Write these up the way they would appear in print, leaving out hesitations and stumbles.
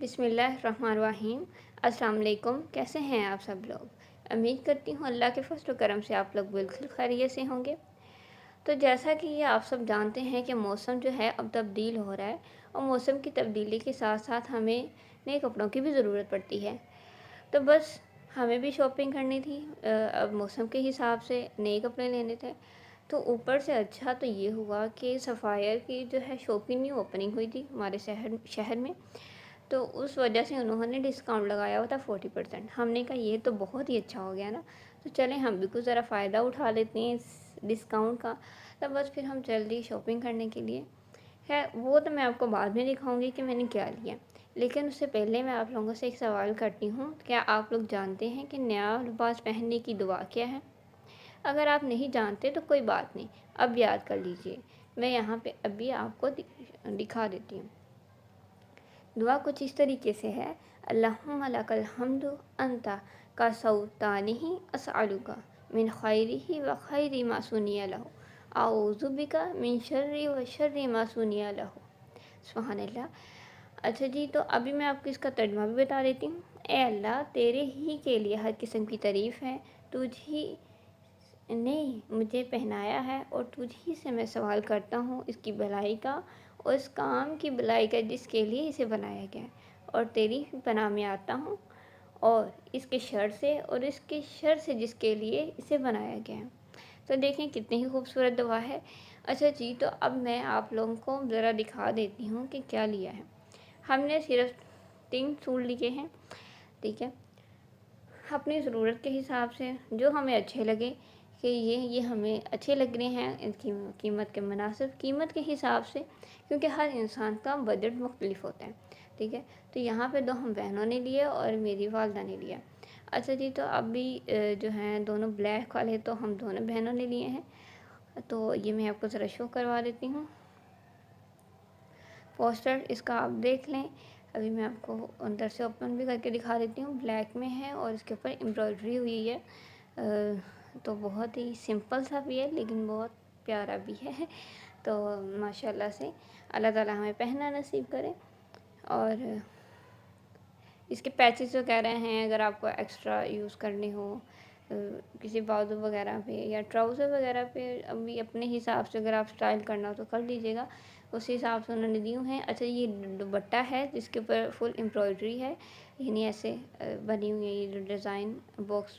बिस्मिल्लाहिर्रहमानिर्रहीम। अस्सलाम वालेकुम। कैसे हैं आप सब लोग? उम्मीद करती हूँ अल्लाह के फज़ल व करम से आप लोग बिल्कुल खैरियत से होंगे। तो जैसा कि ये आप सब जानते हैं कि मौसम जो है अब तब्दील हो रहा है और मौसम की तब्दीली के साथ साथ हमें नए कपड़ों की भी ज़रूरत पड़ती है। तो बस हमें भी शॉपिंग करनी थी, अब मौसम के हिसाब से नए कपड़े लेने थे। तो ऊपर से अच्छा तो ये हुआ कि सफ़ायर की जो है शॉपिंग न्यू ओपनिंग हुई थी हमारे शहर शहर में। तो उस वजह से उन्होंने डिस्काउंट लगाया हुआ था 40%। हमने कहा ये तो बहुत ही अच्छा हो गया ना, तो चलें हम भी कुछ ज़रा फ़ायदा उठा लेते हैं इस डिस्काउंट का। तो बस फिर हम चल दिए शॉपिंग करने के लिए। खैर वो तो मैं आपको बाद में दिखाऊंगी कि मैंने क्या लिया, लेकिन उससे पहले मैं आप लोगों से एक सवाल करती हूँ। क्या आप लोग जानते हैं कि नया लिबास पहनने की दुआ क्या है? अगर आप नहीं जानते तो कोई बात नहीं, अब याद कर लीजिए। मैं यहाँ पे अभी आपको दिखा देती हूँ। दुआ कुछ इस तरीके से है, अल्लाहुम्मा लकल हम्दु अंता का सौतानिही असअलुका मिन खैरिही व खैरि मा सुनिया लहु आऊज़ु बिका मिन शर्रि व शर्रि मा सुनिया लहु। सुभान अल्लाह। अच्छा जी, तो अभी मैं आपको इसका तर्जुमा भी बता देती हूँ। ए अल्लाह, तेरे ही के लिए हर किस्म की तारीफ़ है, तुझ ही ने मुझे पहनाया है और तुझ ही से मैं सवाल करता हूँ इसकी भलाई का और इस काम की भलाई का जिसके लिए इसे बनाया गया है, और तेरी पनाह में आता हूँ और इसके शर से और इसके शर से जिसके लिए इसे बनाया गया है। तो देखें कितनी ही खूबसूरत दुआ है। अच्छा जी, तो अब मैं आप लोगों को ज़रा दिखा देती हूँ कि क्या लिया है। हमने सिर्फ 3 सूट लिए हैं, ठीक है, अपनी ज़रूरत के हिसाब से जो हमें अच्छे लगे कि ये हमें अच्छे लग रहे हैं, इनकी कीमत के मुनासिब कीमत के हिसाब से, क्योंकि हर इंसान का बजट मुख्तलिफ होता है, ठीक है। तो यहाँ पे 2 हम बहनों ने लिए और मेरी वालदा ने लिया। अच्छा जी, तो अभी जो हैं दोनों ब्लैक वाले तो हम दोनों बहनों ने लिए हैं। तो ये मैं आपको ज़रा शो करवा देती हूँ पोस्टर, इसका आप देख लें। अभी मैं आपको अंदर से ओपन भी करके दिखा देती हूँ। ब्लैक में है और इसके ऊपर एम्ब्रॉयडरी हुई है। तो बहुत ही सिंपल सा भी है लेकिन बहुत प्यारा भी है। तो माशाल्लाह से अल्लाह ताला हमें पहनना नसीब करे। और इसके पैचेस वगैरह हैं, अगर आपको एक्स्ट्रा यूज़ करने हो किसी बाजू वगैरह पे या ट्राउज़र वगैरह पे, अभी अपने हिसाब से अगर आप स्टाइल करना हो तो कर लीजिएगा, उस हिसाब से उन्होंने दी हुई हैं। अच्छा, ये दुपट्टा है जिसके ऊपर फुल एम्ब्रॉयडरी है, यानी ऐसे बनी हुई है ये जो डिज़ाइन बॉक्स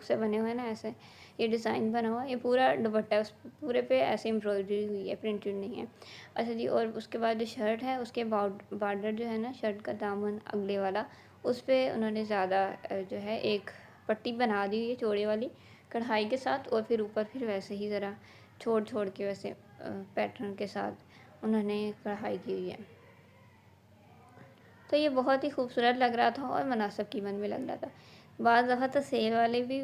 से बने हुए हैं ना, ऐसे ये डिज़ाइन बना हुआ है। ये पूरा दुपट्टा है, उस पूरे पे ऐसे एम्ब्रॉयडरी हुई है, प्रिंटेड नहीं है। अच्छा जी, और उसके बाद जो शर्ट है उसके बॉर्डर जो है ना, शर्ट का दामन अगले वाला, उस पर उन्होंने ज़्यादा जो है एक पट्टी बना दी हुई है चौड़े वाली कढ़ाई के साथ, और फिर ऊपर फिर वैसे ही ज़रा छोड़ छोड़ के वैसे पैटर्न के साथ उन्होंने कढ़ाई की हुई है। तो ये बहुत ही खूबसूरत लग रहा था और मुनासिब कीमत में लग रहा था। बाज़ दफ़ा तो सेल वाले भी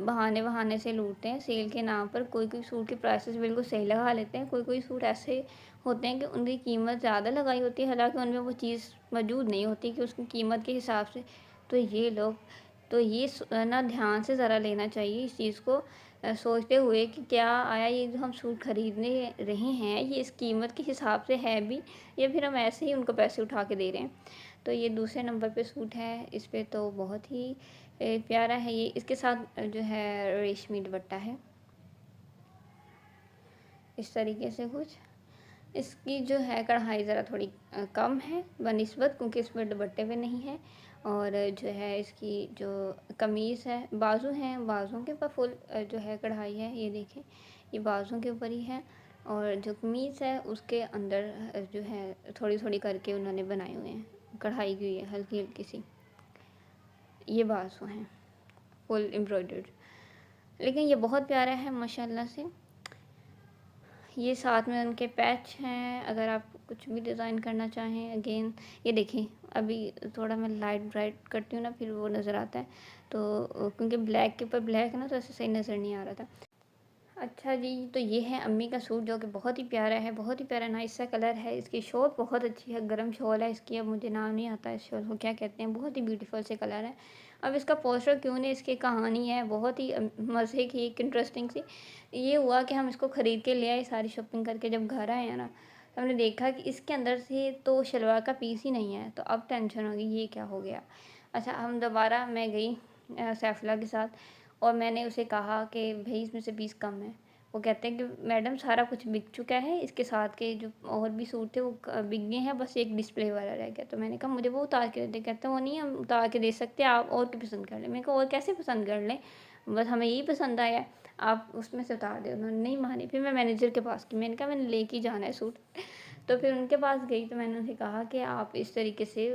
बहाने बहाने से लूटते हैं सेल के नाम पर। कोई कोई सूट के प्राइसेस बिल्कुल सही लगा लेते हैं, कोई कोई सूट ऐसे होते हैं कि उनकी कीमत ज़्यादा लगाई होती है, हालांकि उनमें वो चीज़ मौजूद नहीं होती कि उसकी कीमत के हिसाब से। तो ये लोग तो ये ना ध्यान से ज़रा लेना चाहिए इस चीज़ को, सोचते हुए कि क्या आया ये जो हम सूट खरीदने रहे हैं ये इस कीमत के हिसाब से है भी, या फिर हम ऐसे ही उनको पैसे उठा के दे रहे हैं। तो ये दूसरे नंबर पे सूट है, इस पे तो बहुत ही प्यारा है ये। इसके साथ जो है रेशमी दुपट्टा है इस तरीके से कुछ। इसकी जो है कढ़ाई ज़रा थोड़ी कम है बनिस्बत, क्योंकि इसमें दुपट्टे पे नहीं है। और जो है इसकी जो कमीज़ है, बाजू हैं, बाजुओं के ऊपर फुल जो है कढ़ाई है, ये देखें ये बाजुओं के ऊपर ही है। और जो कमीज़ है उसके अंदर जो है थोड़ी थोड़ी करके उन्होंने बनाए हुए हैं, कढ़ाई की हुई है हल्की हल्की सी। ये बाजू हैं फुल एम्ब्रॉयडर्ड, लेकिन ये बहुत प्यारा है माशाल्लाह से। ये साथ में उनके पैच हैं, अगर आप कुछ भी डिज़ाइन करना चाहें। अगेन ये देखें, अभी थोड़ा मैं लाइट ब्राइट करती हूँ ना, फिर वो नज़र आता है। तो क्योंकि ब्लैक के ऊपर ब्लैक है ना, तो ऐसे सही नज़र नहीं आ रहा था। अच्छा जी, तो ये है अम्मी का सूट जो कि बहुत ही प्यारा है, बहुत ही प्यारा नाइस सा कलर है। इसकी शॉल बहुत अच्छी है, गर्म शॉल है इसकी, अब मुझे नाम नहीं आता इस शॉल को क्या कहते हैं, बहुत ही ब्यूटीफुल से कलर है। अब इसका पोस्टर क्यों नहीं, इसकी कहानी है बहुत ही मज़े की, एक इंटरेस्टिंग सी। ये हुआ कि हम इसको ख़रीद के ले आए सारी शॉपिंग करके, जब घर आए हैं ना तो हमने देखा कि इसके अंदर से तो शलवार का पीस ही नहीं है, तो अब टेंशन हो गई ये क्या हो गया। अच्छा हम दोबारा मैं गई सैफला के साथ और मैंने उसे कहा कि भई इसमें से पीस कम है। वो कहते हैं कि मैडम सारा कुछ बिक चुका है, इसके साथ के जो और भी सूट थे वो बिक गए हैं, बस एक डिस्प्ले वाला रह गया। तो मैंने कहा मुझे वो उतार के दे दे। कहते हैं वो नहीं हम उतार के दे सकते, आप और भी पसंद कर लें। मैंने कहा और कैसे पसंद कर लें, बस हमें यही पसंद आया है, आप उसमें से उतार दें। उन्होंने नहीं मानी। फिर मैं मैनेजर के पास गई, मैंने कहा मैंने लेके ही जाना है सूट। तो फिर उनके पास गई तो मैंने उनसे कहा कि आप इस तरीके से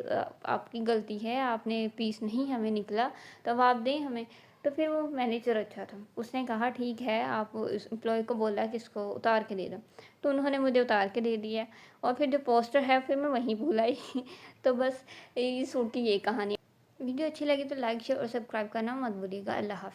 आपकी गलती है, आपने पीस नहीं हमें निकला, तो अब आप दें हमें। तो फिर वो मैनेजर अच्छा था, उसने कहा ठीक है, आप इस एम्प्लॉय को बोला कि इसको उतार के दे दो। तो उन्होंने मुझे उतार के दे दिया और फिर जो पोस्टर है फिर मैं वहीं भूल आई। तो बस ये सूट की ये कहानी। वीडियो अच्छी लगी तो लाइक शेयर और सब्सक्राइब करना मत भूलिएगा। अल्लाह हाफ़िज़।